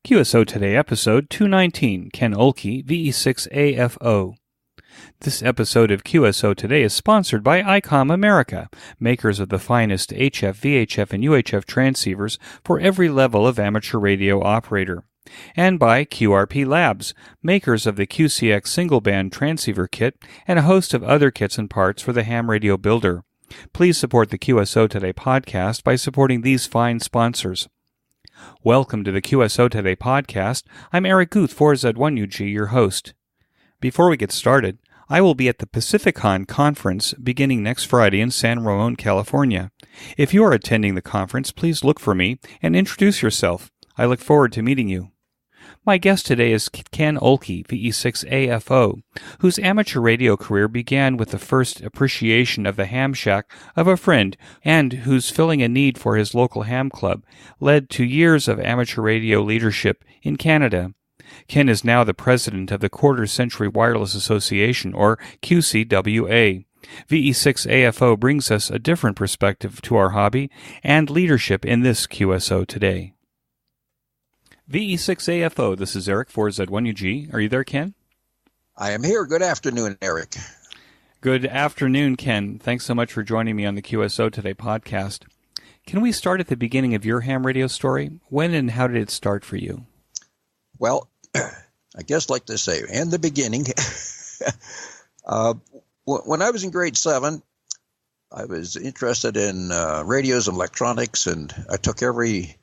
QSO Today, episode 219, Ken Oelke VE6AFO. This episode of QSO Today is sponsored by ICOM America, makers of the finest HF, VHF, and UHF transceivers for every level of amateur radio operator, and by QRP Labs, makers of the QCX single-band transceiver kit and a host of other kits and parts for the ham radio builder. Please support the QSO Today podcast by supporting these fine sponsors. Welcome to the QSO Today podcast. I'm Eric Guth, 4Z1UG, your host. Before we get started, I will be at the Pacificon conference beginning next Friday in San Ramon, California. If you are attending the conference, please look for me and introduce yourself. I look forward to meeting you. My guest today is Ken Oelke, VE6AFO, whose amateur radio career began with the first appreciation of the ham shack of a friend and whose filling a need for his local ham club led to years of amateur radio leadership in Canada. Ken is now the president of the Quarter Century Wireless Association, or QCWA. VE6AFO brings us a different perspective to our hobby and leadership in this QSO today. VE6AFO, this is Eric, 4Z1UG. Are you there, Ken? I am here. Good afternoon, Eric. Good afternoon, Ken. Thanks so much for joining me on the QSO Today podcast. Can we start at the beginning of your ham radio story? When and how did it start for you? Well, I guess like to say, in the beginning, when I was in grade 7, I was interested in radios and electronics, and I took every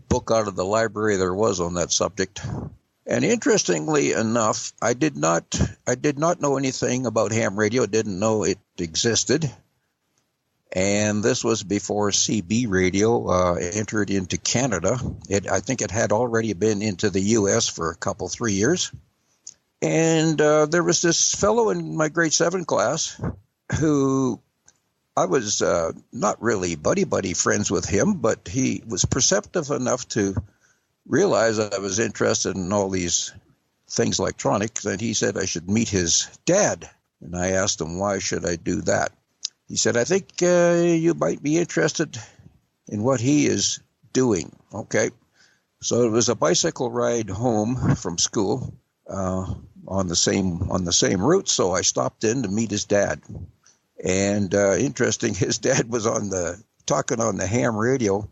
book out of the library there was on that subject. And interestingly enough, I did not know anything about ham radio, didn't know it existed. And this was before CB radio entered into Canada. I think it had already been into the U.S. for a couple, 3 years. And there was this fellow in my grade 7 class who I was not really buddy friends with him, but he was perceptive enough to realize I was interested in all these things electronics, and he said I should meet his dad. And I asked him, why should I do that? He said, I think you might be interested in what he is doing. Okay. So it was a bicycle ride home from school on the same route, so I stopped in to meet his dad. And interesting, his dad was talking on the ham radio,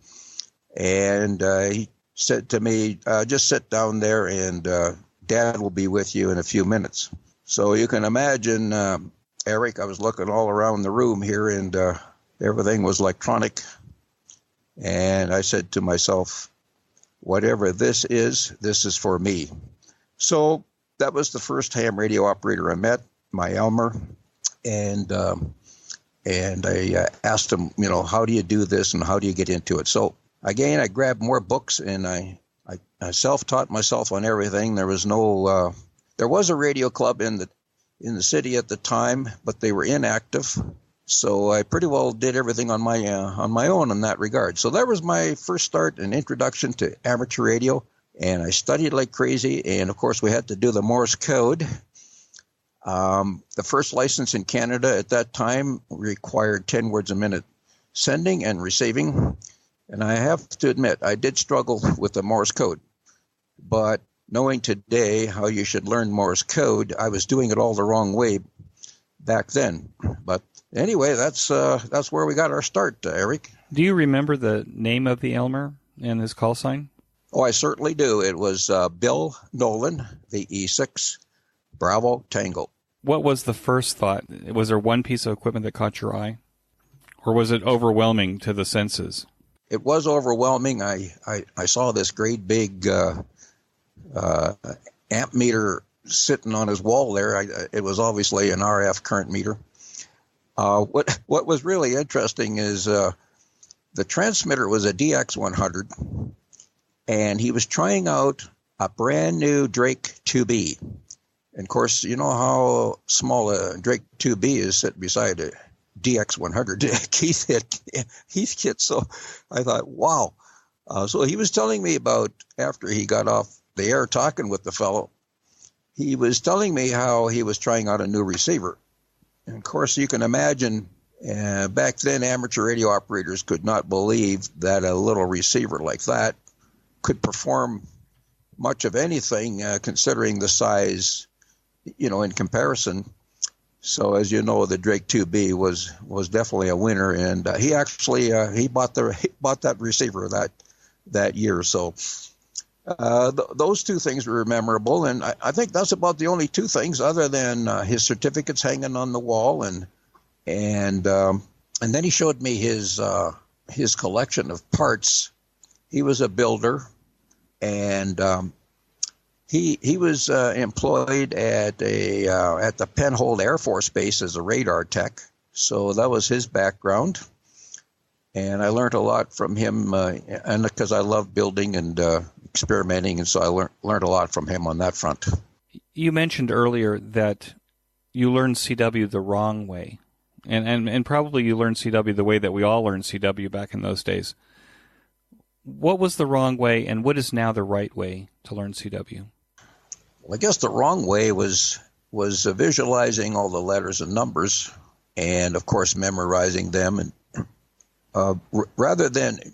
and he said to me, just sit down there and Dad will be with you in a few minutes. So you can imagine, Eric, I was looking all around the room here, and everything was electronic. And I said to myself, whatever this is for me. So that was the first ham radio operator I met, my Elmer. And I asked him, how do you do this and how do you get into it? So again, I grabbed more books and I self-taught myself on everything. There was there was a radio club in the city at the time, but they were inactive. So I pretty well did everything on my own in that regard. So that was my first start and introduction to amateur radio. And I studied like crazy. And of course, we had to do the Morse code. The first license in Canada at that time required 10 words a minute sending and receiving. And I have to admit, I did struggle with the Morse code. But knowing today how you should learn Morse code, I was doing it all the wrong way back then. But anyway, that's where we got our start, Eric. Do you remember the name of the Elmer and his call sign? Oh, I certainly do. It was Bill Nolan, VE6, Bravo, Tango. What was the first thought? Was there one piece of equipment that caught your eye? Or was it overwhelming to the senses? It was overwhelming. I saw this great big amp meter sitting on his wall there. It was obviously an RF current meter. What was really interesting is the transmitter was a DX100, and he was trying out a brand new Drake 2B. And of course, you know how small a Drake 2B is sitting beside a DX100 Keith kit. So I thought, wow. So he was telling me about, after he got off the air talking with the fellow, he was telling me how he was trying out a new receiver. And of course, you can imagine back then amateur radio operators could not believe that a little receiver like that could perform much of anything, considering the size, in comparison. So as you know, the Drake 2B was definitely a winner, and he actually he bought that receiver that year. So those two things were memorable, and I think that's about the only two things, other than his certificates hanging on the wall, and then he showed me his collection of parts. He was a builder, and he was employed at the Penhold Air Force Base as a radar tech. So that was his background, and I learned a lot from him, and because I love building and experimenting, and so I learned a lot from him on that front. You mentioned earlier that you learned CW the wrong way, and probably you learned CW the way that we all learned CW back in those days. What was the wrong way, and what is now the right way to learn CW? Well, I guess the wrong way was visualizing all the letters and numbers, and of course memorizing them, and rather the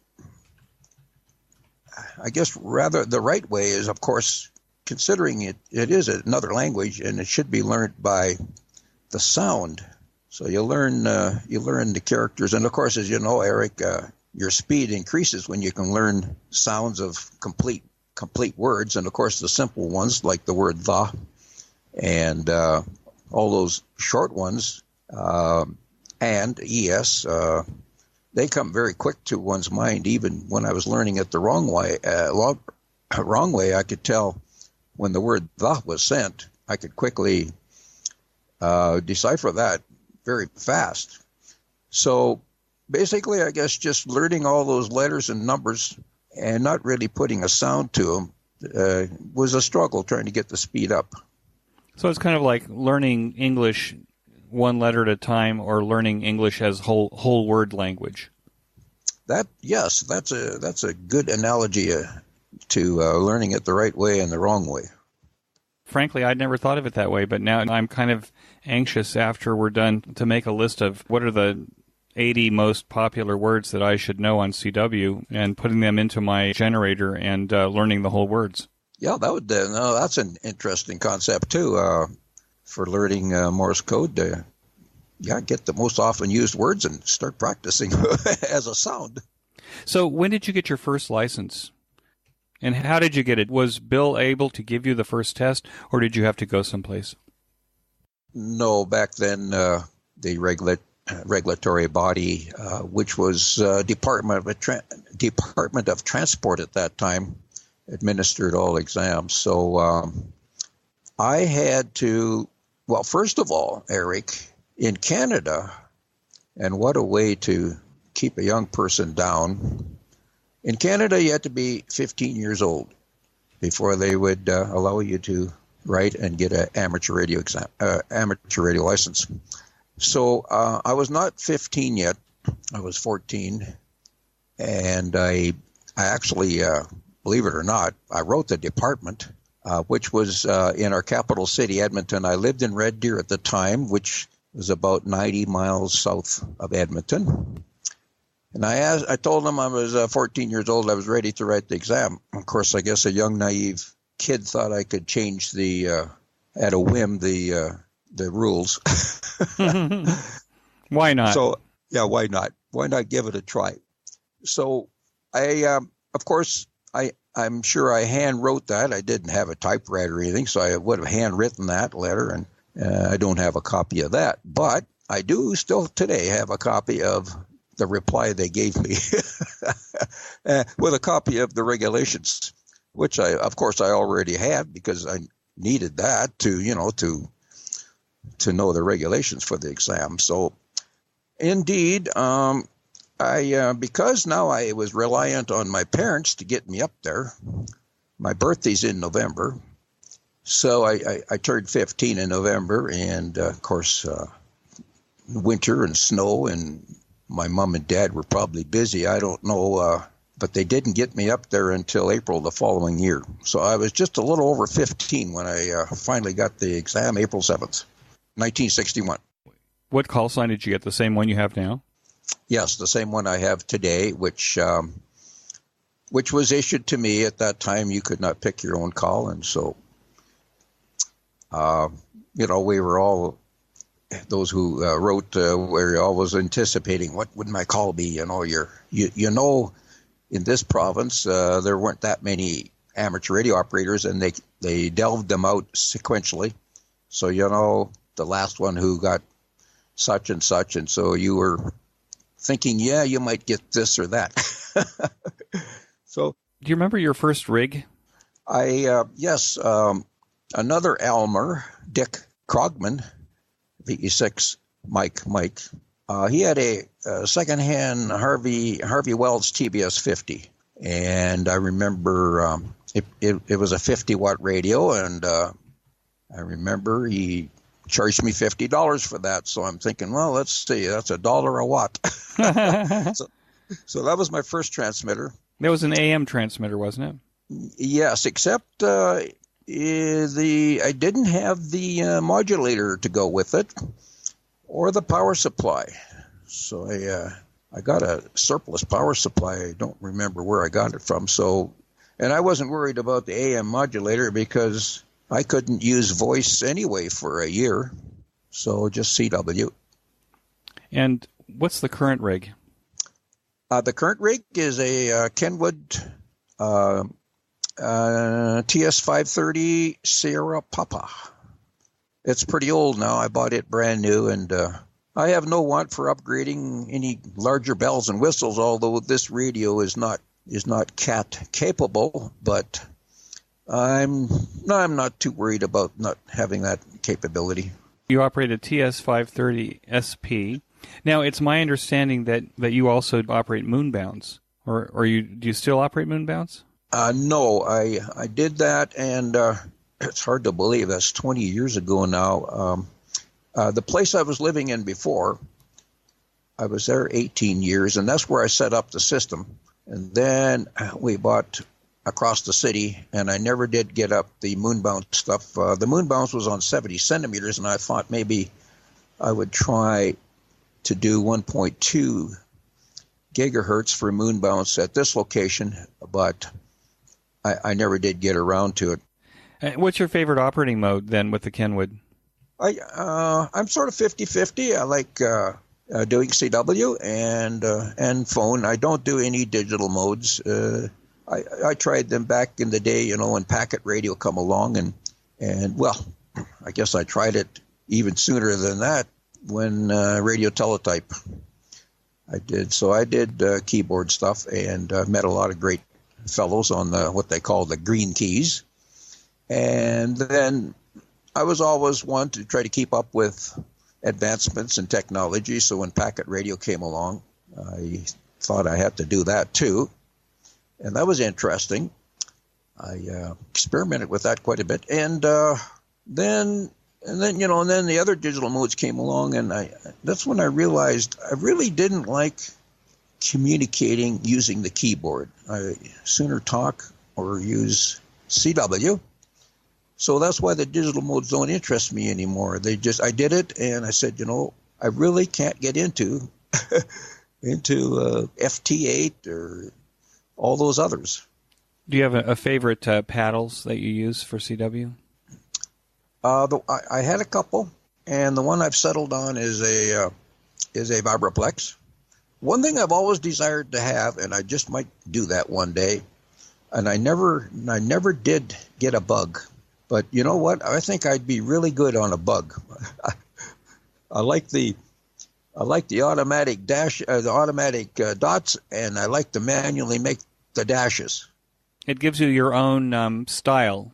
right way is, of course, considering it is another language, and it should be learned by the sound. So you learn the characters, and of course, as you know, Eric, your speed increases when you can learn sounds of complete words, and of course the simple ones like the word the, and all those short ones, and es, they come very quick to one's mind. Even when I was learning it the wrong way, I could tell when the word the was sent. I could quickly decipher that very fast. So basically, I guess just learning all those letters and numbers and not really putting a sound to them was a struggle, trying to get the speed up. So it's kind of like learning English one letter at a time, or learning English as whole word language. Yes, that's a good analogy to learning it the right way and the wrong way. Frankly, I'd never thought of it that way, but now I'm kind of anxious after we're done to make a list of what are the 80 most popular words that I should know on CW, and putting them into my generator and learning the whole words. Yeah, that's an interesting concept too, for learning Morse code. Get the most often used words and start practicing as a sound. So when did you get your first license? And how did you get it? Was Bill able to give you the first test, or did you have to go someplace? No, back then the regulatory body, which was Department of Transport at that time, administered all exams. So I had to, well, first of all, Eric, in Canada, and what a way to keep a young person down. In Canada, you had to be 15 years old before they would allow you to write and get an amateur radio license. So I was not 15 yet. I was 14, and I actually, believe it or not, I wrote the department, which was in our capital city, Edmonton. I lived in Red Deer at the time, which was about 90 miles south of Edmonton. And I told them I was 14 years old. I was ready to write the exam. Of course, I guess a young, naive kid thought I could change at a whim, the rules. Why not? So, yeah, why not? Why not give it a try? So I'm sure I hand wrote that. I didn't have a typewriter or anything, so I would have handwritten that letter, and I don't have a copy of that. But I do still today have a copy of the reply they gave me with a copy of the regulations, which I already had because I needed that to know the regulations for the exam. So indeed, because now I was reliant on my parents to get me up there. My birthday's in November, so I turned 15 in November, and of course, winter and snow, and my mom and dad were probably busy. I don't know, but they didn't get me up there until April the following year. So I was just a little over 15 when I finally got the exam, April 7th, 1961. What call sign did you get? The same one you have now? Yes, the same one I have today, which which was issued to me at that time. You could not pick your own call, and so we were all those who wrote were always anticipating what would my call be. In this province there weren't that many amateur radio operators, and they delved them out sequentially. So the last one who got such and such, and so you were thinking, yeah, you might get this or that. So, do you remember your first rig? Yes, another Elmer, Dick Krogman, VE6 Mike. He had a secondhand Harvey Wells TBS 50, and I remember it was a 50-watt radio, and I remember he charged me $50 for that. So I'm thinking, well, let's see, that's $1 a watt. So that was my first transmitter. That was an AM transmitter, wasn't it? Yes, except I didn't have the modulator to go with it, or the power supply. So I got a surplus power supply. I don't remember where I got it from. And I wasn't worried about the AM modulator because I couldn't use voice anyway for a year. So just CW. And what's the current rig? The current rig is a Kenwood TS530 Sierra Papa. It's pretty old now. I bought it brand new, and I have no want for upgrading any larger bells and whistles, although this radio is not cat capable, but I'm not too worried about not having that capability. You operate a TS530 SP. Now, it's my understanding that you also operate moonbounds, or do you still operate moonbounds? No, I did that, and it's hard to believe that's 20 years ago now. The place I was living in before, I was there 18 years, and that's where I set up the system. And then we bought across the city, and I never did get up the moonbound stuff. The moonbounds was on 70 centimeters, and I thought maybe I would try to do 1.2 gigahertz for moonbounds at this location, but I never did get around to it. What's your favorite operating mode then with the Kenwood? I'm sort of 50-50. I like doing CW and phone. I don't do any digital modes. I tried them back in the day, when packet radio come along, and well, I guess I tried it even sooner than that when radio teletype. I did keyboard stuff, and met a lot of great fellows on what they call the green keys. And then I was always one to try to keep up with advancements in technology. So when packet radio came along, I thought I had to do that too. And that was interesting. I experimented with that quite a bit. And then the other digital modes came along, and that's when I realized I really didn't like communicating using the keyboard. I sooner talk or use CW. So that's why the digital modes don't interest me anymore. I did it, and I said, I really can't get into FT8 or all those others. Do you have a favorite paddles that you use for CW? I had a couple, and the one I've settled on is a Vibraplex. One thing I've always desired to have, and I just might do that one day, and I never did get a bug. But you know what? I think I'd be really good on a bug. I like the automatic dash, the automatic dots, and I like to manually make the dashes. It gives you your own style.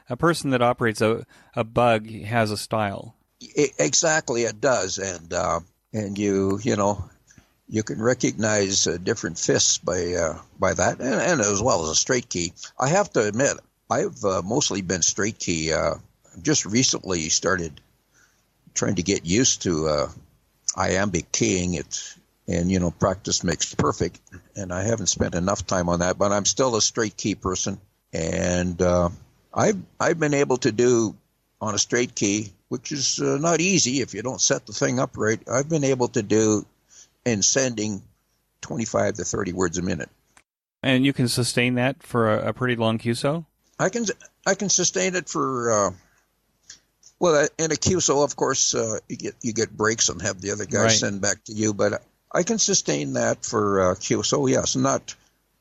A person that operates a bug has a style. Exactly, it does, and you can recognize different fists by that, and as well as a straight key. I have to admit, I've mostly been straight key. Just recently started trying to get used to iambic keying it, and practice makes perfect. And I haven't spent enough time on that, but I'm still a straight key person, and I've been able to do on a straight key, which is not easy if you don't set the thing up right. I've been able to do in sending 25 to 30 words a minute. And you can sustain that for a pretty long QSO? I can sustain it for well, in a QSO, of course, you get breaks and have the other guys send back to you. But I can sustain that for QSO. Yes, not.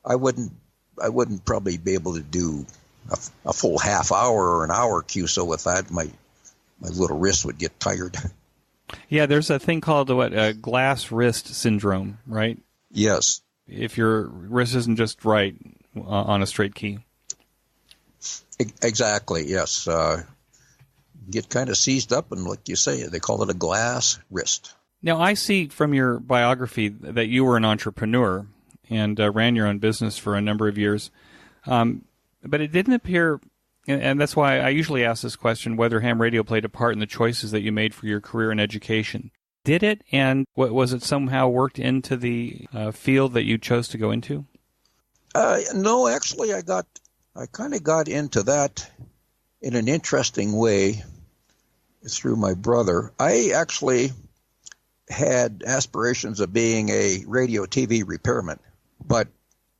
I wouldn't probably be able to do a full half hour or an hour QSO with that. My little wrist would get tired. Yeah, there's a thing called glass wrist syndrome, right? Yes. If your wrist isn't just right on a straight key. Exactly. Yes. Get kind of seized up, and like you say, they call it a glass wrist. Now, I see from your biography that you were an entrepreneur and ran your own business for a number of years. But it didn't appear, and that's why I usually ask this question, whether ham radio played a part in the choices that you made for your career in education. Did it, and was it somehow worked into the field that you chose to go into? No, actually, I kind of got into that in an interesting way through my brother. I actually had aspirations of being a radio TV repairman, but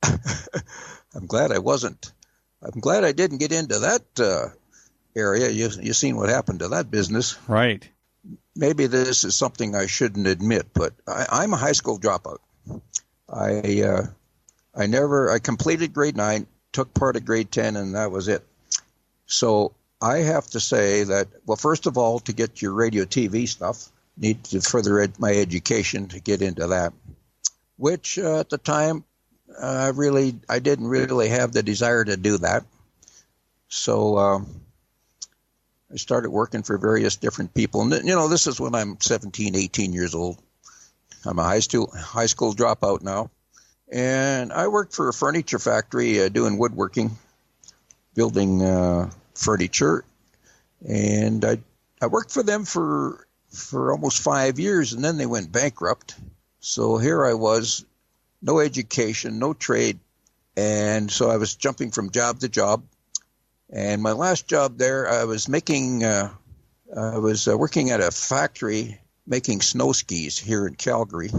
I'm glad I wasn't. I'm glad I didn't get into that area. You've seen what happened to that business. Right. Maybe this is something I shouldn't admit, but I'm a high school dropout. I completed grade 9, took part of grade 10, and that was it. So I have to say that, well, first of all, to get your radio TV stuff, need to further my education to get into that, which at the time, I didn't really have the desire to do that. So I started working for various different people. And, this is when I'm 17, 18 years old. I'm a high school dropout now. And I worked for a furniture factory doing woodworking, building furniture. And I worked for them for almost 5 years, and then they went bankrupt. So here I was, no education, no trade. And so I was jumping from job to job. And my last job there, I was working at a factory making snow skis here in Calgary.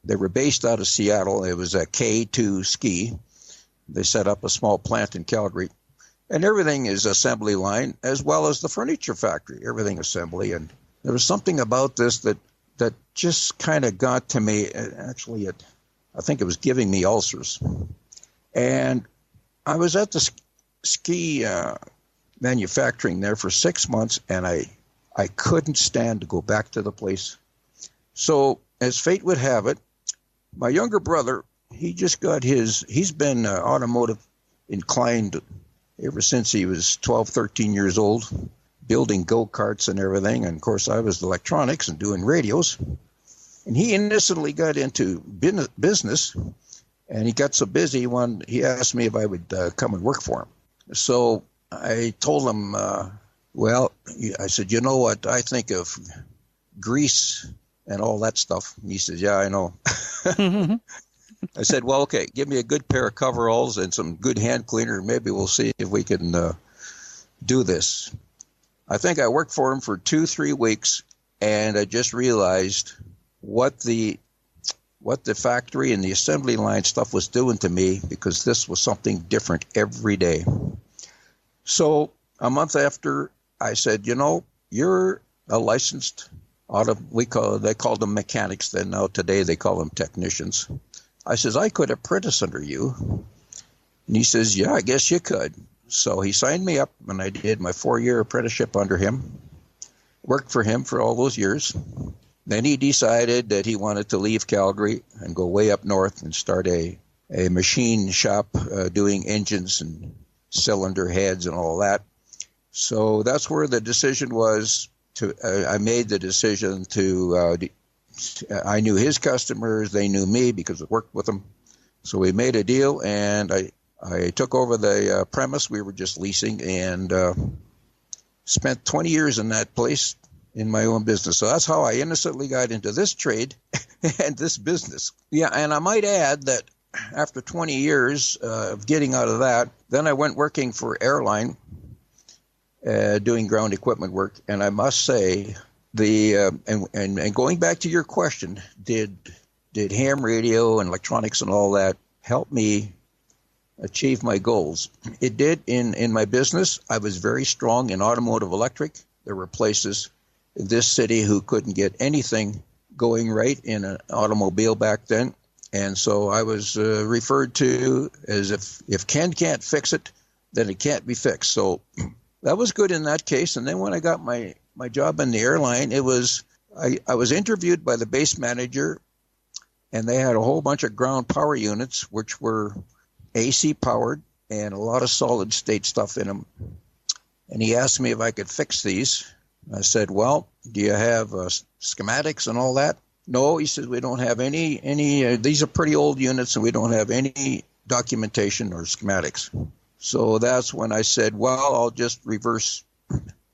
They were based out of Seattle. It was a K2 ski. They set up a small plant in Calgary. And everything is assembly line, as well as the furniture factory, everything assembly. And there was something about this that just kind of got to me. Actually, I think it was giving me ulcers. And I was at the ski manufacturing there for 6 months, and I couldn't stand to go back to the place. So as fate would have it, my younger brother, he's been automotive inclined ever since he was 12, 13 years old, building go-karts and everything. And of course, I was electronics and doing radios. And he innocently got into business, and he got so busy he asked me if I would come and work for him. So I told him, I said, you know what, I think of grease and all that stuff. And he says, yeah, I know. I said, well, okay, give me a good pair of coveralls and some good hand cleaner. Maybe we'll see if we can do this. I think I worked for him for 2-3 weeks, and I just realized what the factory and the assembly line stuff was doing to me, because this was something different every day. So a month after, I said, you're a licensed they called them mechanics then. Now today they call them technicians. I says, I could apprentice under you. And he says, yeah, I guess you could. So he signed me up, and I did my 4-year apprenticeship under him. Worked for him for all those years. Then he decided that he wanted to leave Calgary and go way up north and start a machine shop doing engines and cylinder heads and all that. So that's where the decision was. I made the decision I knew his customers, they knew me because I worked with them. So we made a deal, and I took over the premise we were just leasing, and spent 20 years in that place in my own business. So that's how I innocently got into this trade and this business. Yeah, and I might add that after 20 years of getting out of that, then I went working for airline, doing ground equipment work. And I must say, and going back to your question, did ham radio and electronics and all that help me achieve my goals. It did in my business. I was very strong in automotive electric. There were places in this city who couldn't get anything going right in an automobile back then. And so I was referred to as if Ken can't fix it, then it can't be fixed. So that was good in that case. And then when I got my job in the airline, I was interviewed by the base manager, and they had a whole bunch of ground power units, which were AC powered and a lot of solid state stuff in them. And he asked me if I could fix these. I said, well, do you have schematics and all that? No, he says, we don't have any these are pretty old units, and we don't have any documentation or schematics. So that's when I said, well, I'll just reverse.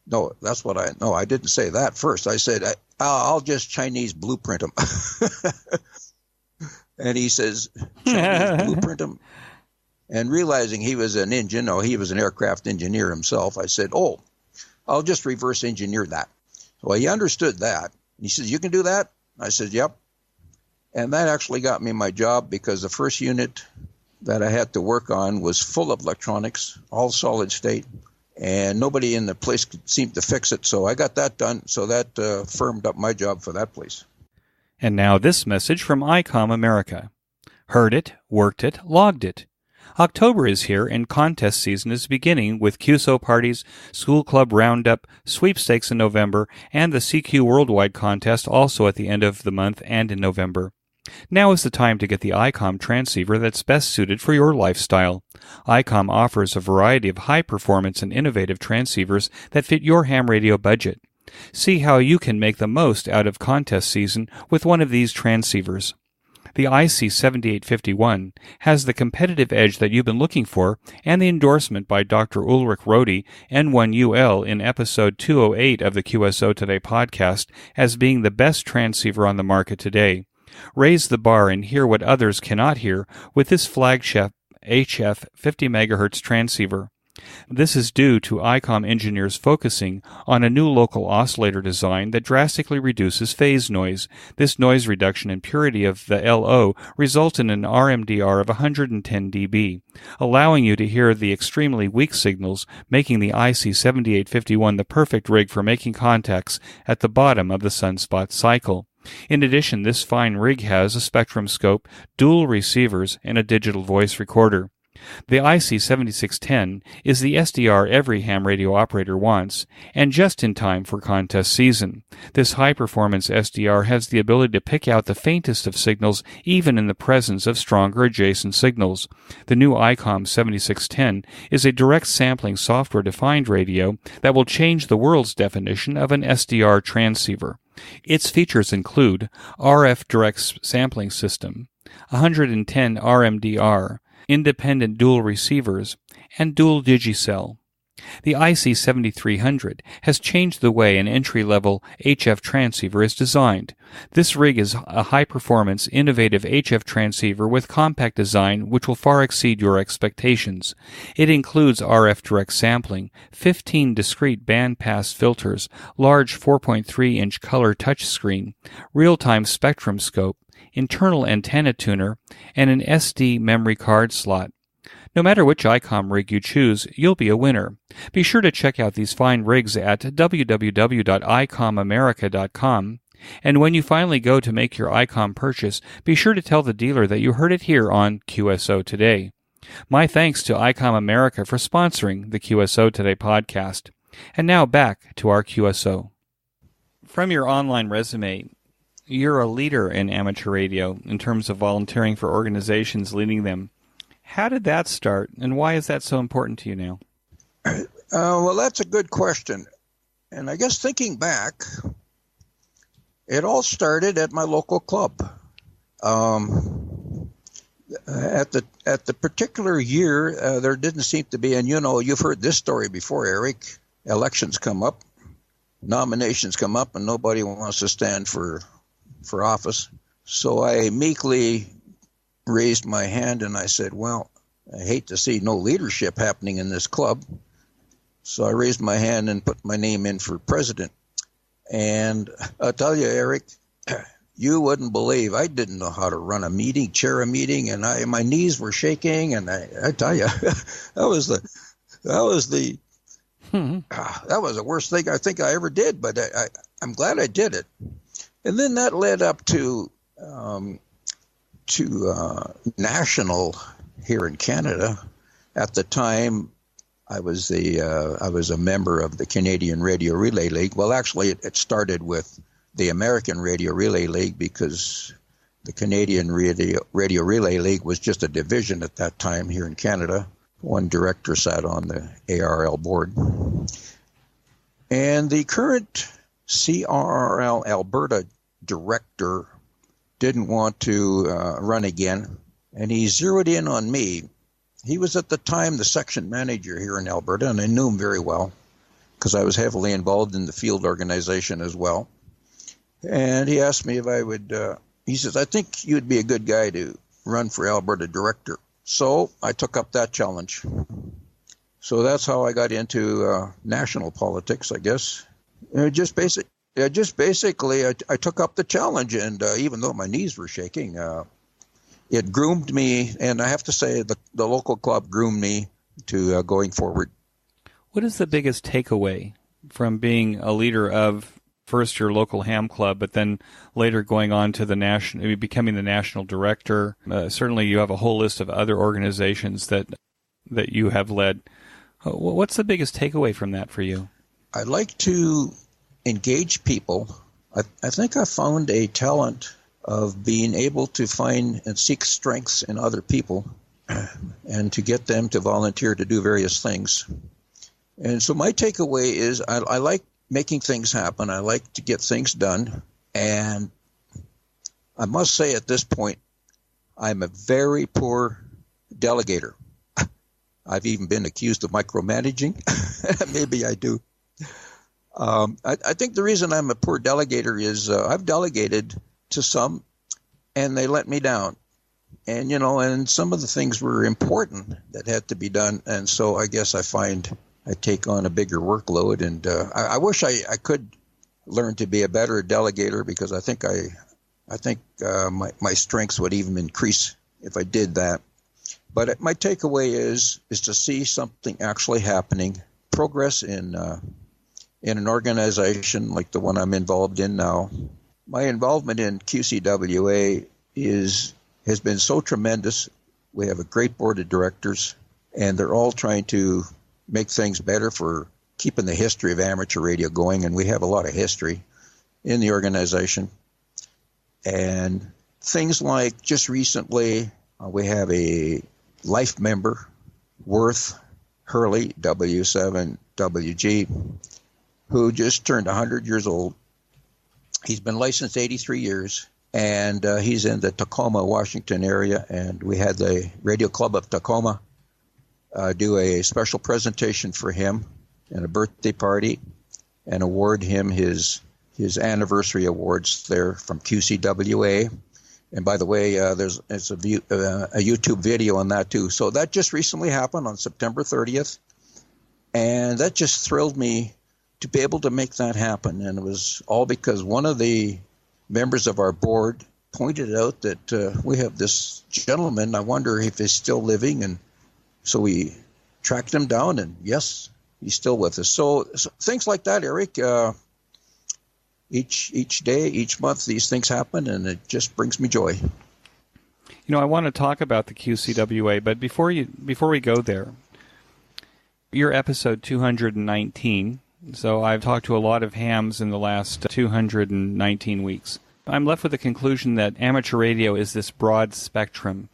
No, I didn't say that first. I said, I'll just Chinese blueprint them. And he says, Chinese blueprint them? And realizing he was he was an aircraft engineer himself, I said, oh, I'll just reverse engineer that. Well, he understood that. He says, you can do that? I said, yep. And that actually got me my job, because the first unit that I had to work on was full of electronics, all solid state, and nobody in the place could seem to fix it. So I got that done. So that firmed up my job for that place. And now this message from ICOM America. Heard it, worked it, logged it. October is here, and contest season is beginning with QSO parties, school club roundup, sweepstakes in November, and the CQ Worldwide contest also at the end of the month and in November. Now is the time to get the ICOM transceiver that's best suited for your lifestyle. ICOM offers a variety of high-performance and innovative transceivers that fit your ham radio budget. See how you can make the most out of contest season with one of these transceivers. The IC7851 has the competitive edge that you've been looking for, and the endorsement by Dr. Ulrich Rohde, N1UL, in episode 208 of the QSO Today podcast as being the best transceiver on the market today. Raise the bar and hear what others cannot hear with this flagship HF 50 MHz transceiver. This is due to ICOM engineers focusing on a new local oscillator design that drastically reduces phase noise. This noise reduction and purity of the LO result in an RMDR of 110 dB, allowing you to hear the extremely weak signals, making the IC7851 the perfect rig for making contacts at the bottom of the sunspot cycle. In addition, this fine rig has a spectrum scope, dual receivers, and a digital voice recorder. The IC7610 is the SDR every ham radio operator wants, and just in time for contest season. This high-performance SDR has the ability to pick out the faintest of signals even in the presence of stronger adjacent signals. The new ICOM 7610 is a direct sampling software-defined radio that will change the world's definition of an SDR transceiver. Its features include RF direct sampling system, 110 RMDR, independent dual receivers, and dual digicell. The IC7300 has changed the way an entry-level HF transceiver is designed. This rig is a high-performance, innovative HF transceiver with compact design which will far exceed your expectations. It includes RF direct sampling, 15 discrete bandpass filters, large 4.3-inch color touchscreen, real-time spectrum scope, internal antenna tuner, and an SD memory card slot. No matter which ICOM rig you choose, you'll be a winner. Be sure to check out these fine rigs at www.icomamerica.com, and when you finally go to make your ICOM purchase, be sure to tell the dealer that you heard it here on QSO Today. My thanks to ICOM America for sponsoring the QSO Today podcast. And now back to our QSO. From your online resume, you're a leader in amateur radio in terms of volunteering for organizations, leading them. How did that start, and why is that so important to you now? Well, that's a good question. And I guess thinking back, it all started at my local club. At the particular year, there didn't seem to be, and you've heard this story before, Eric. Elections come up, nominations come up, and nobody wants to stand for office. So I meekly raised my hand and I said, well, I hate to see no leadership happening in this club. So I raised my hand and put my name in for president. And I'll tell you, Eric, You wouldn't believe I didn't know how to run a meeting, chair a meeting, and my knees were shaking. And I tell you, that was the that was the worst thing I think I ever did. But I'm glad I did it. And then that led up to national here in Canada. At the time, I was a member of the Canadian Radio Relay League. Well, actually, it started with the American Radio Relay League because the Canadian Radio Relay League was just a division at that time here in Canada. One director sat on the ARL board. And the current CRRL Alberta director didn't want to run again, and he zeroed in on me. He was at the time the section manager here in Alberta, and I knew him very well because I was heavily involved in the field organization as well. And he asked me if I would, he says, I think you'd be a good guy to run for Alberta director. So I took up that challenge. So that's how I got into national politics, I guess. Just basically, I took up the challenge, and even though my knees were shaking, it groomed me, and I have to say the local club groomed me to going forward. What is the biggest takeaway from being a leader of first your local ham club, but then later going on to the national, becoming the national director? Certainly, you have a whole list of other organizations that you have led. What's the biggest takeaway from that for you? I like to engage people. I think I found a talent of being able to find and seek strengths in other people and to get them to volunteer to do various things. And so my takeaway is I like making things happen. I like to get things done. And I must say at this point, I'm a very poor delegator. I've even been accused of micromanaging. Maybe I do. I think the reason I'm a poor delegator is I've delegated to some, and they let me down. And, and some of the things were important that had to be done. And so I guess I find I take on a bigger workload. And I wish I could learn to be a better delegator, because I think my strengths would even increase if I did that. But my takeaway is to see something actually happening, progress in an organization like the one I'm involved in now. My involvement in QCWA has been so tremendous. We have a great board of directors, and they're all trying to make things better for keeping the history of amateur radio going, and we have a lot of history in the organization. And things like just recently, we have a life member, Worth Hurley, W7WG, who just turned 100 years old. He's been licensed 83 years, and he's in the Tacoma, Washington area, and we had the Radio Club of Tacoma do a special presentation for him and a birthday party and award him his anniversary awards there from QCWA. And by the way, there's a YouTube video on that too. So that just recently happened on September 30th, and that just thrilled me to be able to make that happen. And it was all because one of the members of our board pointed out that we have this gentleman. I wonder if he's still living, and so we tracked him down, and yes, he's still with us. So things like that, Eric. Each day, each month, these things happen, and it just brings me joy. I want to talk about the QCWA, but before we go there, you're episode 219. So I've talked to a lot of hams in the last 219 weeks. I'm left with the conclusion that amateur radio is this broad spectrum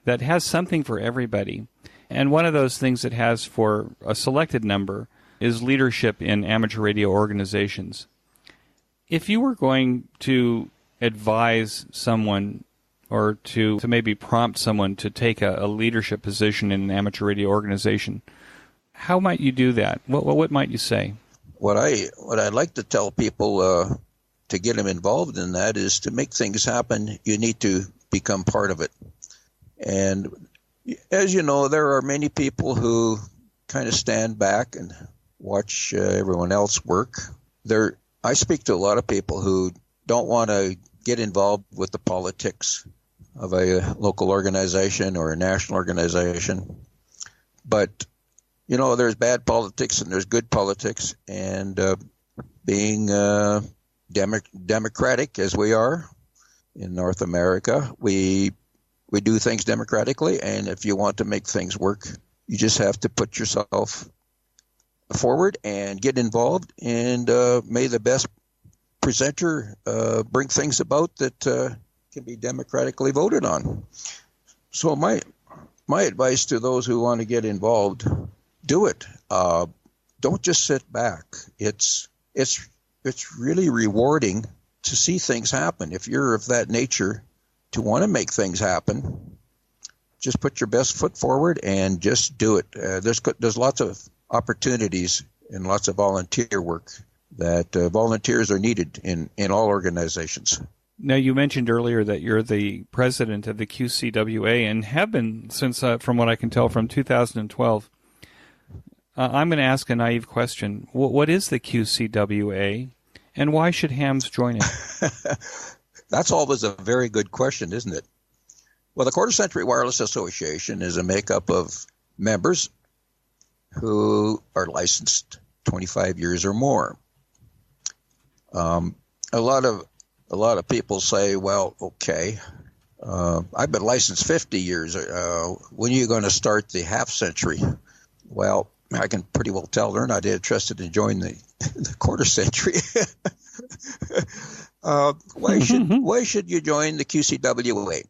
that has something for everybody. And one of those things it has for a selected number is leadership in amateur radio organizations. If you were going to advise someone or to maybe prompt someone to take a leadership position in an amateur radio organization, how might you do that? What might you say? What I'd like to tell people to get them involved in that is to make things happen, you need to become part of it. And as you know, there are many people who kind of stand back and watch everyone else work. I speak to a lot of people who don't want to get involved with the politics of a local organization or a national organization. But, there's bad politics and there's good politics, and being democratic as we are in North America, we do things democratically, and if you want to make things work, you just have to put yourself forward and get involved, and may the best presenter bring things about that can be democratically voted on. So my advice to those who want to get involved, do it. Don't just sit back. It's really rewarding to see things happen. If you're of that nature to want to make things happen, just put your best foot forward and just do it. There's lots of opportunities and lots of volunteer work that volunteers are needed in all organizations. Now, you mentioned earlier that you're the president of the QCWA and have been since, from what I can tell, from 2012. I'm going to ask a naive question. What is the QCWA, and why should hams join it? That's always a very good question, isn't it? Well, the Quarter Century Wireless Association is a makeup of members who are licensed 25 years or more. A lot of people say, well, okay, I've been licensed 50 years. When are you going to start the half century? Well, I can pretty well tell they're not interested in joining the quarter century. Why should you join the QCWA?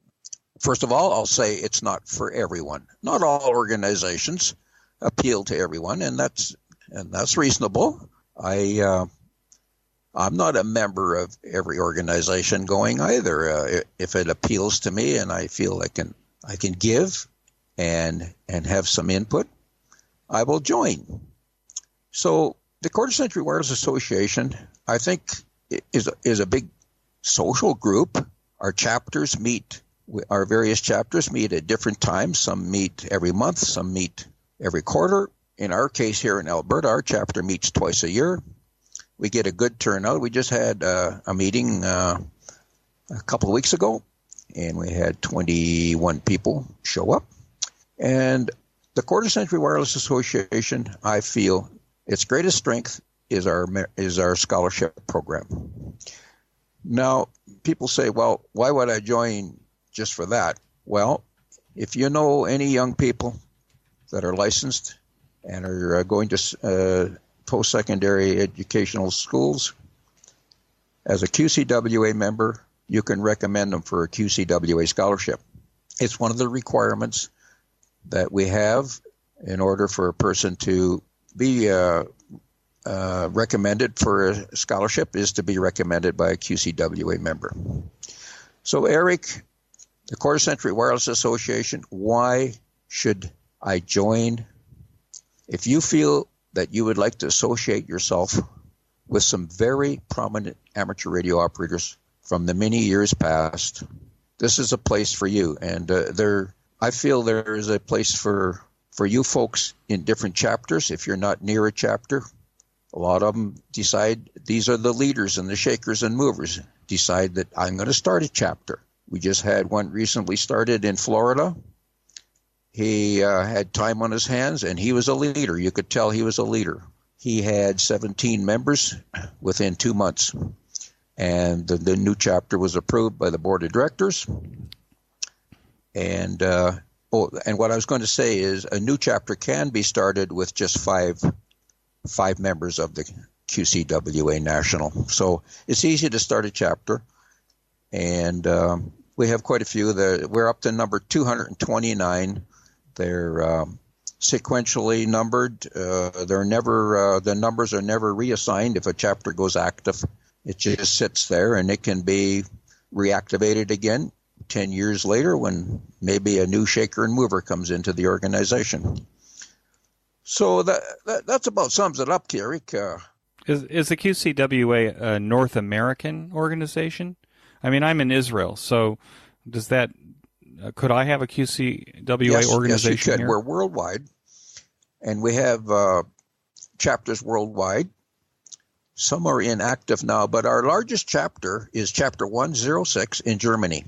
First of all, I'll say it's not for everyone. Not all organizations appeal to everyone, and that's reasonable. I'm not a member of every organization going either. If it appeals to me and I feel I can give and have some input, I will join. So the Quarter Century Wireless Association, I think, is a big social group. Our chapters meet. Our various chapters meet at different times. Some meet every month. Some meet every quarter. In our case here in Alberta, our chapter meets twice a year. We get a good turnout. We just had a meeting a couple of weeks ago, and we had 21 people show up. And the Quarter Century Wireless Association, I feel, its greatest strength is our scholarship program. Now, people say, well, why would I join just for that? Well, if you know any young people that are licensed and are going to post-secondary educational schools, as a QCWA member, you can recommend them for a QCWA scholarship. It's one of the requirements that we have in order for a person to be recommended for a scholarship is to be recommended by a QCWA member. So, Eric, the Quarter Century Wireless Association, why should I join? If you feel that you would like to associate yourself with some very prominent amateur radio operators from the many years past, this is a place for you. And I feel there is a place for you folks in different chapters. If you're not near a chapter, a lot of them decide, these are the leaders and the shakers and movers, decide that I'm going to start a chapter. We just had one recently started in Florida. He had time on his hands, and he was a leader. You could tell he was a leader. He had 17 members within 2 months, and the new chapter was approved by the board of directors. And what I was going to say is a new chapter can be started with just five members of the QCWA National. So it's easy to start a chapter, and we have quite a few. We're up to number 229. They're sequentially numbered. The numbers are never reassigned if a chapter goes active. It just sits there, and it can be reactivated again 10 years later when maybe a new shaker and mover comes into the organization. So that's about sums it up, Eric. Is the QCWA a North American organization? I mean, I'm in Israel, so does that could I have a QCWA organization? Yes, you could. Here? We're worldwide, and we have chapters worldwide. Some are inactive now, but our largest chapter is Chapter 106 in Germany.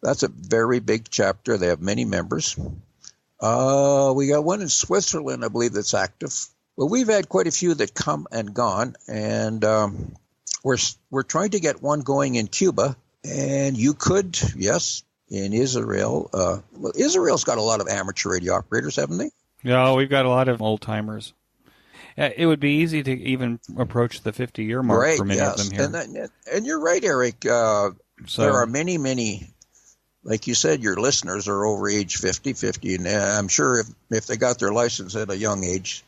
That's a very big chapter. They have many members. We got one in Switzerland, I believe, that's active. Well, we've had quite a few that come and gone, and we're trying to get one going in Cuba. And you could, yes, in Israel. Well, Israel's got a lot of amateur radio operators, haven't they? Yeah, we've got a lot of old-timers. It would be easy to even approach the 50-year mark for many of them here. And you're right, Eric. There are many, like you said, your listeners are over age 50, and I'm sure if they got their license at a young age,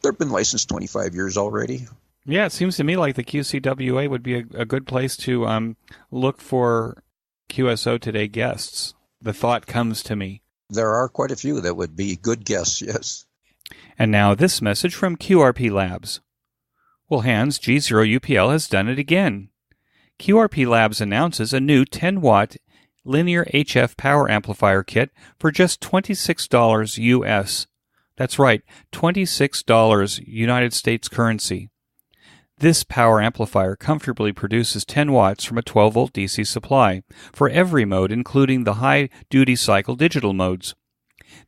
they've been licensed 25 years already. Yeah, it seems to me like the QCWA would be a good place to look for QSO Today guests. The thought comes to me. There are quite a few that would be good guests, yes. And now this message from QRP Labs. Well, Hans, G0UPL has done it again. QRP Labs announces a new 10-watt linear HF power amplifier kit for just $26 US. That's right, $26 United States currency. This power amplifier comfortably produces 10 watts from a 12-volt DC supply for every mode, including the high-duty cycle digital modes.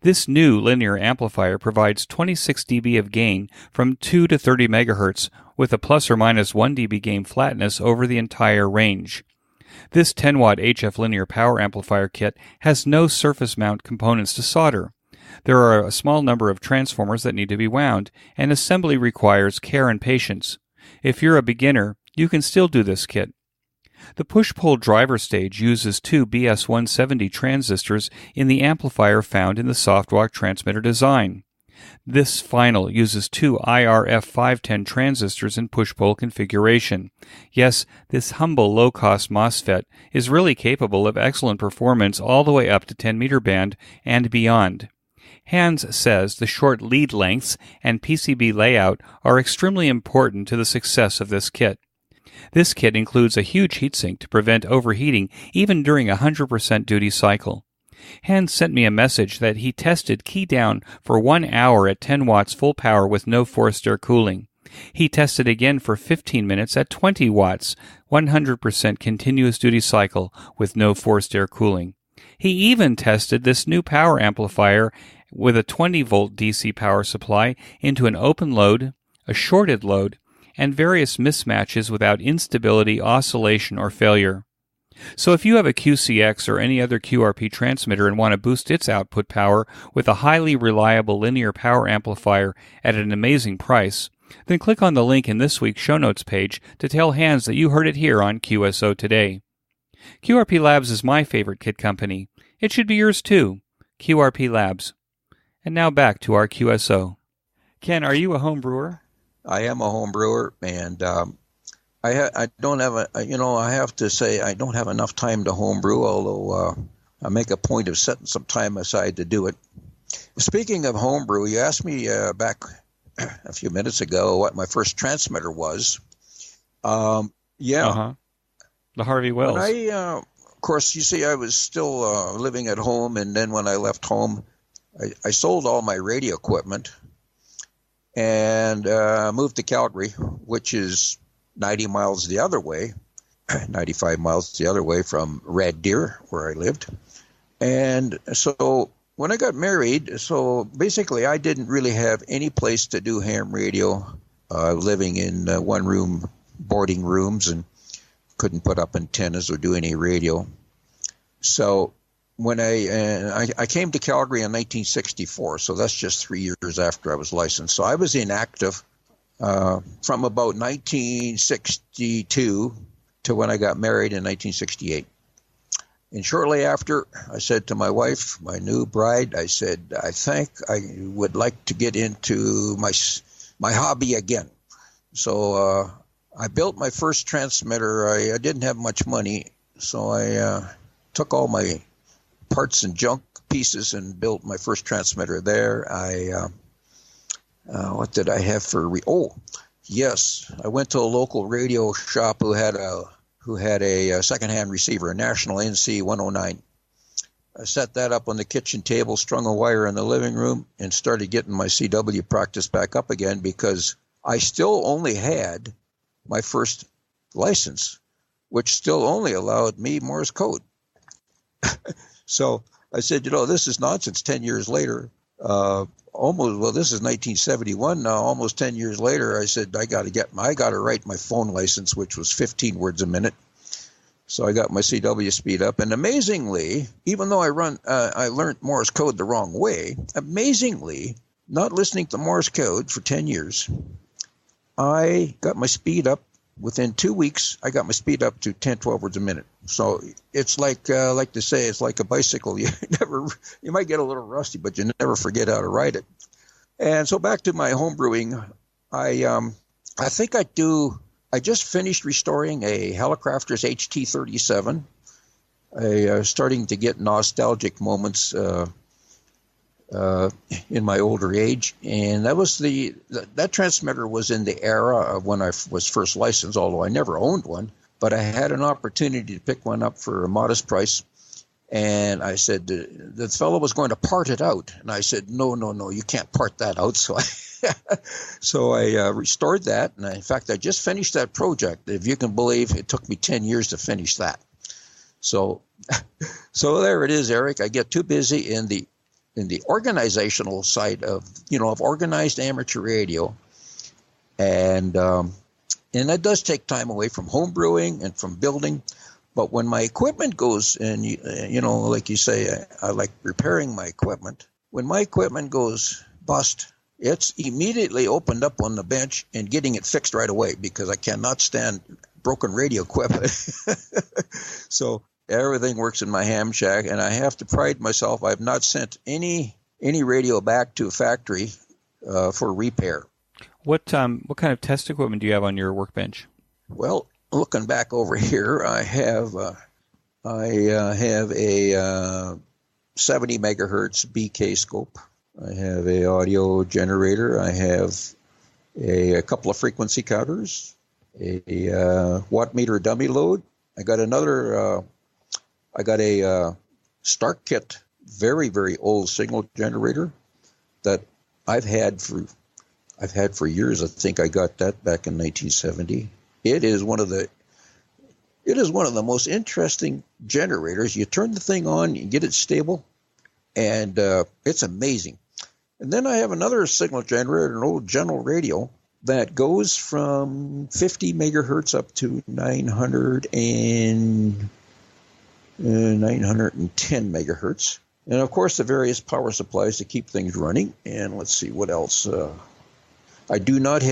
This new linear amplifier provides 26 dB of gain from 2 to 30 MHz with a plus or minus 1 dB gain flatness over the entire range. This 10-watt HF linear power amplifier kit has no surface mount components to solder. There are a small number of transformers that need to be wound, and assembly requires care and patience. If you're a beginner, you can still do this kit. The push-pull driver stage uses two BS170 transistors in the amplifier found in the softwalk transmitter design. This final uses two IRF510 transistors in push-pull configuration. Yes, this humble low-cost MOSFET is really capable of excellent performance all the way up to 10-meter band and beyond. Hans says the short lead lengths and PCB layout are extremely important to the success of this kit. This kit includes a huge heatsink to prevent overheating even during a 100% duty cycle. Hans sent me a message that he tested key down for 1 hour at 10 watts full power with no forced air cooling. He tested again for 15 minutes at 20 watts, 100% continuous duty cycle with no forced air cooling. He even tested this new power amplifier with a 20-volt DC power supply into an open load, a shorted load, and various mismatches without instability, oscillation, or failure. So if you have a QCX or any other QRP transmitter and want to boost its output power with a highly reliable linear power amplifier at an amazing price, then click on the link in this week's show notes page to tell Hans that you heard it here on QSO Today. QRP Labs is my favorite kit company. It should be yours too. QRP Labs. And now back to our QSO. Ken, are you a home brewer? I am a home brewer, and I don't have I have to say I don't have enough time to home brew, although I make a point of setting some time aside to do it. Speaking of home brew, you asked me back a few minutes ago what my first transmitter was. The Harvey Wells. Of course, you see, I was still living at home, and then when I left home, I sold all my radio equipment and moved to Calgary, which is 90 miles the other way, 95 miles the other way from Red Deer, where I lived. And so when I got married, so basically I didn't really have any place to do ham radio. Living in one-room boarding rooms and couldn't put up antennas or do any radio. So when I came to Calgary in 1964, so that's just 3 years after I was licensed. So I was inactive from about 1962 to when I got married in 1968. And shortly after, I said to my wife, my new bride, I said, I think I would like to get into my hobby again. So I built my first transmitter. I didn't have much money, so I took all my parts and junk pieces and built my first transmitter there. What did I have for? I went to a local radio shop who had a secondhand receiver, a National NC 109. I set that up on the kitchen table, strung a wire in the living room, and started getting my CW practice back up again because I still only had my first license, which still only allowed me Morse code. So I said, this is nonsense. 10 years later, this is 1971 now, almost 10 years later, I said, I got to write my phone license, which was 15 words a minute. So I got my CW speed up, and amazingly, even though I learned Morse code the wrong way, amazingly, not listening to Morse code for 10 years, I got my speed up. Within 2 weeks, I got my speed up to 10, 12 words a minute. So it's like to say, it's like a bicycle. You might get a little rusty, but you never forget how to ride it. And so back to my home brewing, I just finished restoring a Hallicrafters HT37. Starting to get nostalgic moments in my older age, and that transmitter was in the era of when I was first licensed, although I never owned one, but I had an opportunity to pick one up for a modest price. And I said, the fellow was going to part it out. And I said, no, you can't part that out. So I restored that. And in fact, I just finished that project. If you can believe, it took me 10 years to finish that. So there it is, Eric. I get too busy in the organizational side of organized amateur radio. And that does take time away from home brewing and from building. But when my equipment goes, and like you say, I like repairing my equipment. When my equipment goes bust, it's immediately opened up on the bench and getting it fixed right away, because I cannot stand broken radio equipment. So everything works in my ham shack, and I have to pride myself. I've not sent any radio back to a factory for repair. What kind of test equipment do you have on your workbench? Well, looking back over here, I have a 70 megahertz BK scope. I have a audio generator. I have a couple of frequency counters, a watt meter dummy load. I got a Stark Kit, very, very old signal generator that I've had for years. I think I got that back in 1970. It is one of the most interesting generators. You turn the thing on, you get it stable, and it's amazing. And then I have another signal generator, an old General radio, that goes from 50 megahertz up to 910 megahertz. And of course, the various power supplies to keep things running. And let's see what else. I don't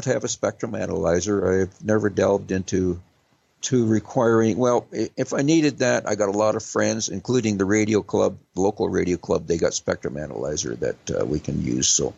have a spectrum analyzer. I've never delved into requiring. Well, if I needed that, I got a lot of friends, including the radio club, the local radio club. They got spectrum analyzer that we can use. So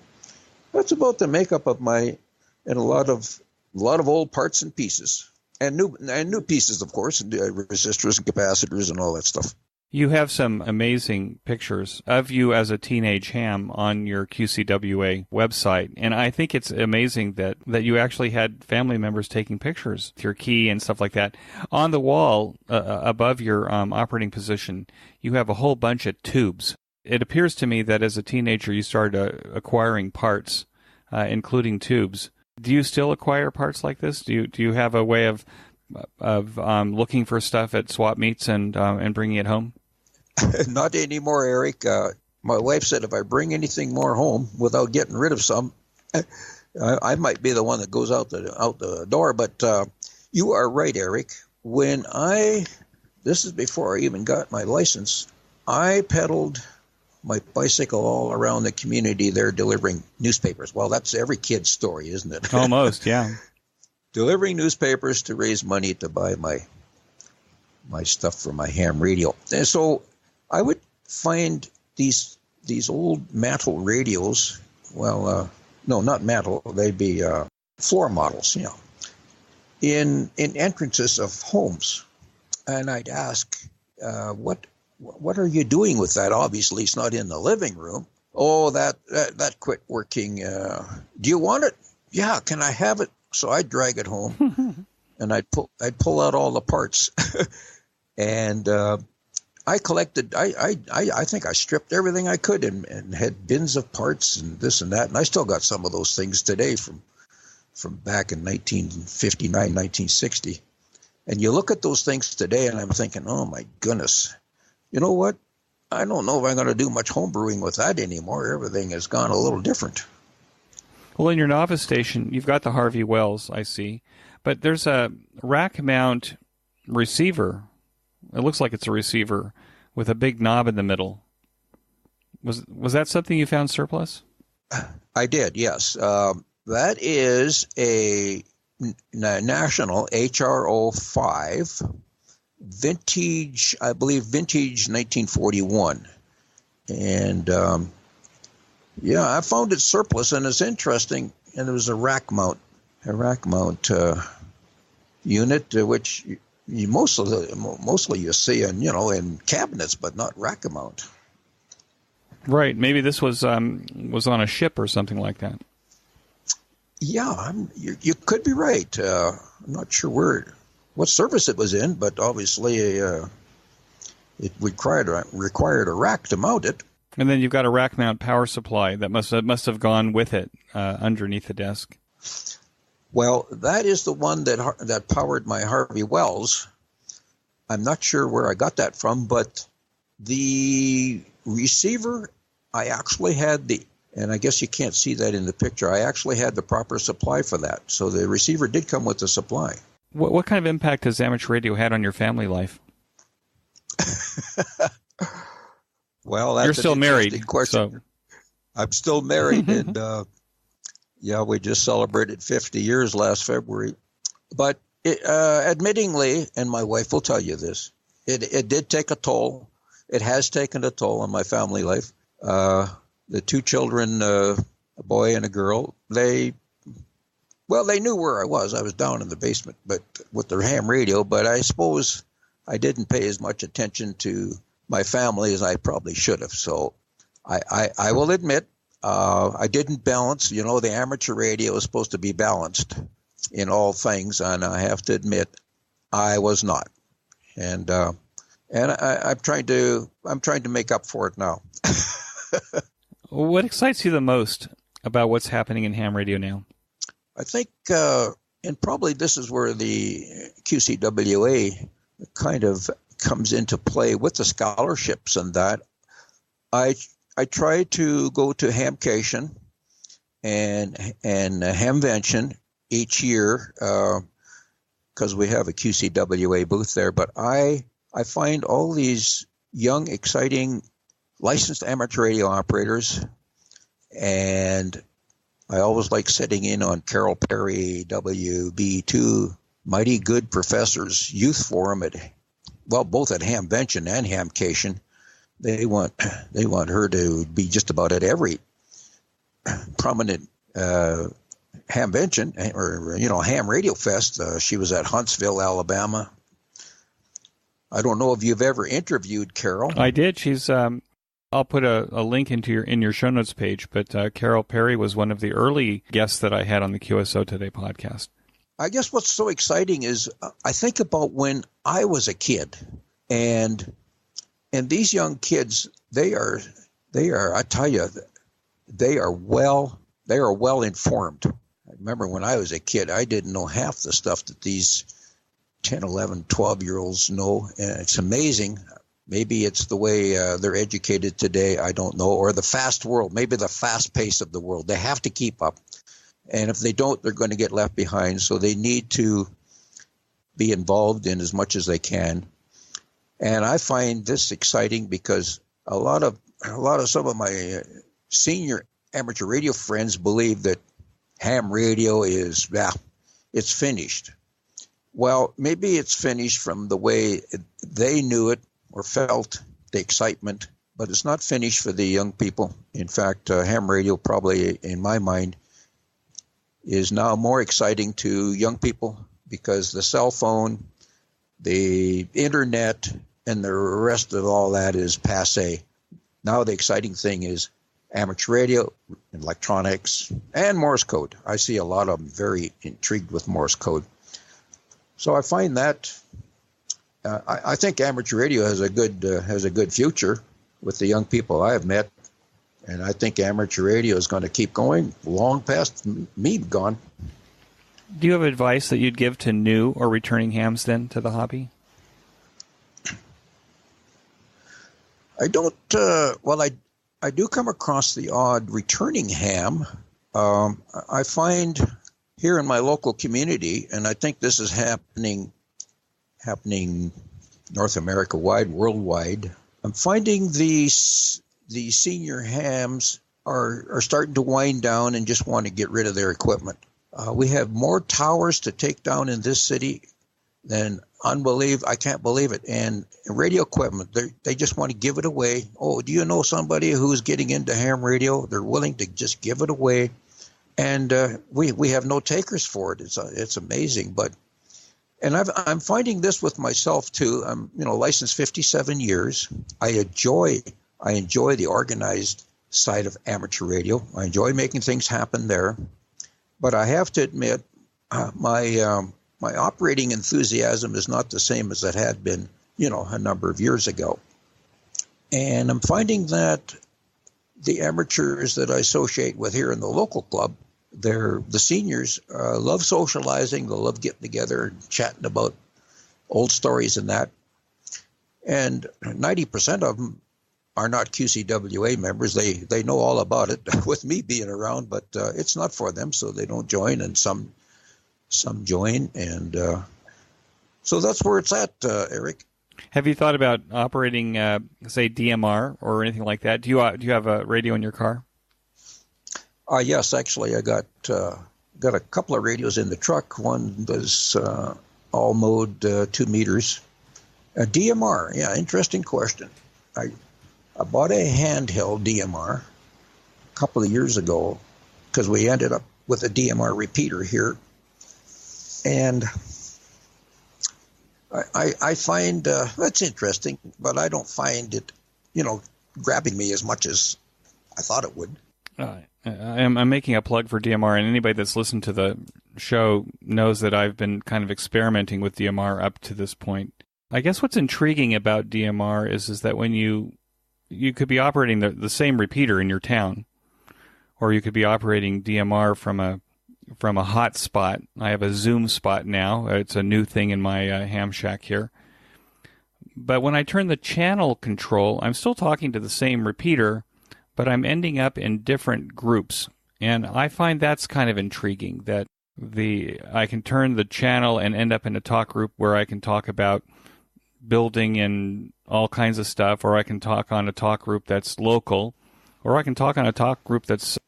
that's about the makeup of and a lot of old parts and pieces, and new pieces, of course, and resistors and capacitors and all that stuff. You have some amazing pictures of you as a teenage ham on your QCWA website, and I think it's amazing that you actually had family members taking pictures with your key and stuff like that. On the wall above your operating position, you have a whole bunch of tubes. It appears to me that as a teenager you started acquiring parts, including tubes. Do you still acquire parts like this? Do you have a way of looking for stuff at swap meets and bringing it home? Not anymore, Eric. My wife said if I bring anything more home without getting rid of some, I might be the one that goes out the door. But you are right, Eric. This is before I even got my license, I pedaled my bicycle all around the community there delivering newspapers. Well, that's every kid's story, isn't it? Almost, yeah. Delivering newspapers to raise money to buy my stuff for my ham radio. And so I would find these old mantle radios. Well, no, not mantle. They'd be floor models, in entrances of homes. And I'd ask, what are you doing with that? Obviously, it's not in the living room. Oh, that quit working. Do you want it? Yeah, can I have it? So I'd drag it home, and I'd pull out all the parts, and I collected. I think I stripped everything I could and had bins of parts and this and that, and I still got some of those things today from from back in 1959, 1960. And you look at those things today, and I'm thinking, oh, my goodness. You know what? I don't know if I'm going to do much home brewing with that anymore. Everything has gone a little different. Well, in your novice station, you've got the Harvey Wells, I see. But there's a rack mount receiver. It looks like it's a receiver with a big knob in the middle. Was that something you found surplus? I did, yes. That is a national HRO 5 vintage, I believe vintage 1941. And I found it surplus, and it's interesting. And it was a rack mount unit, which mostly you see in cabinets, but not rack mount. Right. Maybe this was on a ship or something like that. Yeah, you could be right. I'm not sure what service it was in, but obviously it required a rack to mount it. And then you've got a rack mount power supply that must have gone with it underneath the desk. Well, that is the one that powered my Harvey Wells. I'm not sure where I got that from, but the receiver, I actually had and I guess you can't see that in the picture, I actually had the proper supply for that. So the receiver did come with the supply. What kind of impact has amateur radio had on your family life? Well, that's You're still married. Question. So. I'm still married, and we just celebrated 50 years last February. But admittingly, and my wife will tell you this, it did take a toll. It has taken a toll on my family life. The two children, a boy and a girl, they knew where I was. I was down in the basement, but with the ham radio. But I suppose I didn't pay as much attention to my family as I probably should have. So I will admit I didn't balance. The amateur radio is supposed to be balanced in all things, and I have to admit I was not. And I'm trying to make up for it now. What excites you the most about what's happening in ham radio now? I think, and probably this is where the QCWA kind of comes into play with the scholarships and that. I try to go to Hamcation and Hamvention each year because we have a QCWA booth there. But I find all these young, exciting licensed amateur radio operators, and I always like sitting in on Carol Perry, WB2, Mighty Good Professors Youth Forum both at Hamvention and Hamcation. They want her to be just about at every prominent Hamvention or Ham Radio Fest. She was at Huntsville, Alabama. I don't know if you've ever interviewed Carol. I did. She's I'll put a link in your show notes page, but Carol Perry was one of the early guests that I had on the QSO Today podcast. I guess what's so exciting is I think about when I was a kid, and these young kids, they are I tell you, they are well informed. I remember when I was a kid, I didn't know half the stuff that these 10, 11, 12-year-olds know, and it's amazing. Maybe it's the way they're educated today, I don't know, or the fast world, maybe the fast pace of the world. They have to keep up. And if they don't, they're going to get left behind. So they need to be involved in as much as they can. And I find this exciting because a lot of some of my senior amateur radio friends believe that ham radio is, it's finished. Well, maybe it's finished from the way they knew it or felt the excitement, but it's not finished for the young people. In fact, ham radio probably, in my mind, is now more exciting to young people because the cell phone, the internet, and the rest of all that is passé. Now the exciting thing is amateur radio, electronics, and Morse code. I see a lot of them very intrigued with Morse code. So I find that I think amateur radio has a good future with the young people I have met, and I think amateur radio is going to keep going long past me gone. Do you have advice that you'd give to new or returning hams then to the hobby? I don't. I do come across the odd returning ham. I find here in my local community, and I think this is happening North America wide, worldwide. I'm finding the senior hams are starting to wind down and just want to get rid of their equipment. We have more towers to take down in this city than I can't believe it. And radio equipment, they just want to give it away. Oh, do you know somebody who's getting into ham radio? They're willing to just give it away. And we have no takers for it. It's amazing. And I'm finding this with myself too. I'm licensed 57 years. I enjoy the organized side of amateur radio. I enjoy making things happen there. But I have to admit, my operating enthusiasm is not the same as it had been, a number of years ago. And I'm finding that the amateurs that I associate with here in the local club, the seniors love socializing. They love getting together and chatting about old stories and that. And 90% of them are not QCWA members. They know all about it with me being around, but it's not for them, so they don't join, and some join. And so that's where it's at, Eric. Have you thought about operating, say, DMR or anything like that? Do you have a radio in your car? Yes, actually, I got a couple of radios in the truck. One was all mode 2 meters. DMR, yeah, interesting question. I bought a handheld DMR a couple of years ago because we ended up with a DMR repeater here. And I find that's interesting, but I don't find it, grabbing me as much as I thought it would. I'm making a plug for DMR, and anybody that's listened to the show knows that I've been kind of experimenting with DMR up to this point. I guess what's intriguing about DMR is that when you could be operating the same repeater in your town, or you could be operating DMR from a hot spot. I have a Zoom spot now. It's a new thing in my ham shack here. But when I turn the channel control, I'm still talking to the same repeater, but I'm ending up in different groups. And I find that's kind of intriguing, that I can turn the channel and end up in a talk group where I can talk about building and all kinds of stuff, or I can talk on a talk group that's local, or I can talk on a talk group that's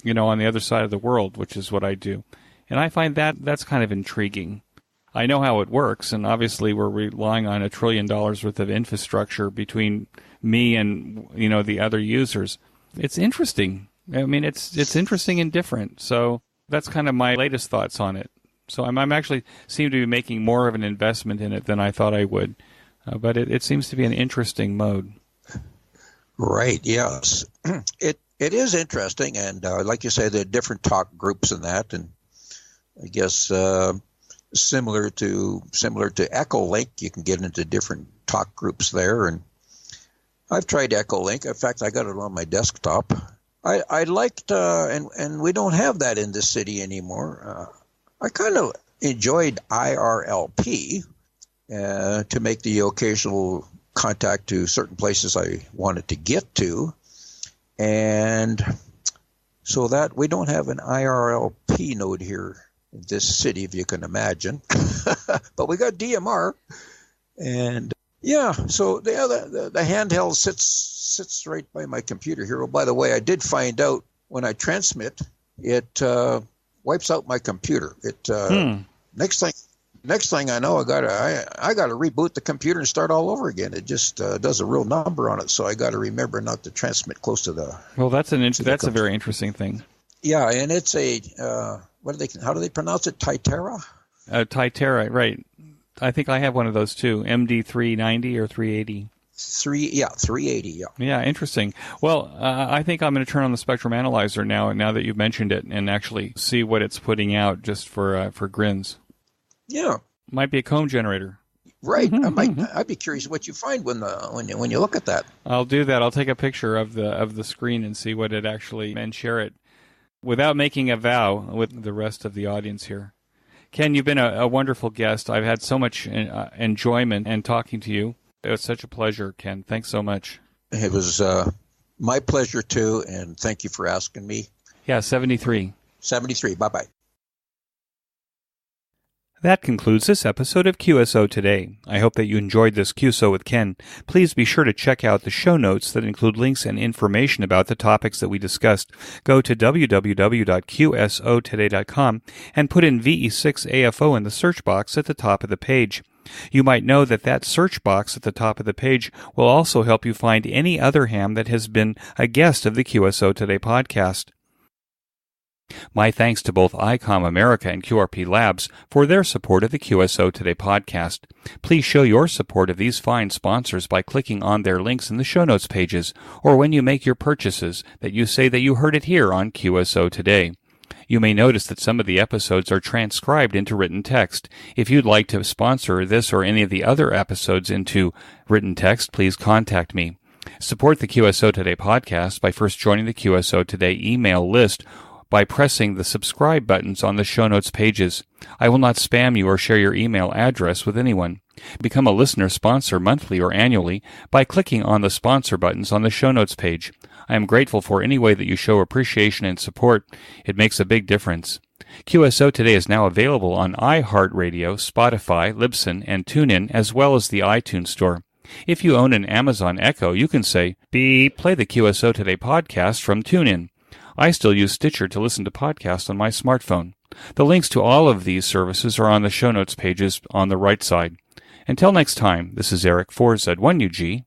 on the other side of the world, which is what I do. And I find that's kind of intriguing. I know how it works, and obviously we're relying on $1 trillion worth of infrastructure between me and the other users. It's interesting. I mean, it's interesting and different. So that's kind of my latest thoughts on it. So I'm actually seem to be making more of an investment in it than I thought I would. But it seems to be an interesting mode. Right. Yes. It is interesting, and like you say, there are different talk groups in that, and I guess similar to Echolink, you can get into different talk groups there. And I've tried Echolink. In fact, I got it on my desktop. I liked, and we don't have that in this city anymore. I kind of enjoyed IRLP to make the occasional contact to certain places I wanted to get to. And so that we don't have an IRLP node here in this city, if you can imagine. But we got DMR. And yeah, so the handheld sits right by my computer here. Oh, by the way, I did find out when I transmit, it wipes out my computer. Next thing I know, I gotta reboot the computer and start all over again. It just does a real number on it, so I got to remember not to transmit close to the. Well, that's a very interesting thing. Yeah, and it's a how do they pronounce it? Titera. Titera, right? I think I have one of those too. MD390 or 380. 380. Yeah. Yeah, interesting. Well, I think I'm going to turn on the spectrum analyzer now that you've mentioned it, and actually see what it's putting out just for grins. Yeah, might be a comb generator. Right. I'd be curious what you find when you look at that. I'll do that. I'll take a picture of the screen and see what it actually and share it without making a vow with the rest of the audience here. Ken, you've been a wonderful guest. I've had so much enjoyment in talking to you. It was such a pleasure, Ken. Thanks so much. It was my pleasure, too, and thank you for asking me. Yeah, 73. 73. Bye-bye. That concludes this episode of QSO Today. I hope that you enjoyed this QSO with Ken. Please be sure to check out the show notes that include links and information about the topics that we discussed. Go to www.qsotoday.com and put in VE6AFO in the search box at the top of the page. You might know that search box at the top of the page will also help you find any other ham that has been a guest of the QSO Today podcast. My thanks to both ICOM America and QRP Labs for their support of the QSO Today podcast. Please show your support of these fine sponsors by clicking on their links in the show notes pages, or when you make your purchases, that you say that you heard it here on QSO Today. You may notice that some of the episodes are transcribed into written text. If you'd like to sponsor this or any of the other episodes into written text, please contact me. Support the QSO Today podcast by first joining the QSO Today email list by pressing the subscribe buttons on the show notes pages. I will not spam you or share your email address with anyone. Become a listener sponsor monthly or annually by clicking on the sponsor buttons on the show notes page. I am grateful for any way that you show appreciation and support. It makes a big difference. QSO Today is now available on iHeartRadio, Spotify, Libsyn, and TuneIn, as well as the iTunes Store. If you own an Amazon Echo, you can say, "Beep, play the QSO Today podcast from TuneIn." I still use Stitcher to listen to podcasts on my smartphone. The links to all of these services are on the show notes pages on the right side. Until next time, this is Eric 4Z1UG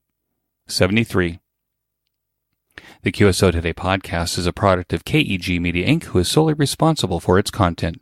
73. The QSO Today podcast is a product of KEG Media Inc., who is solely responsible for its content.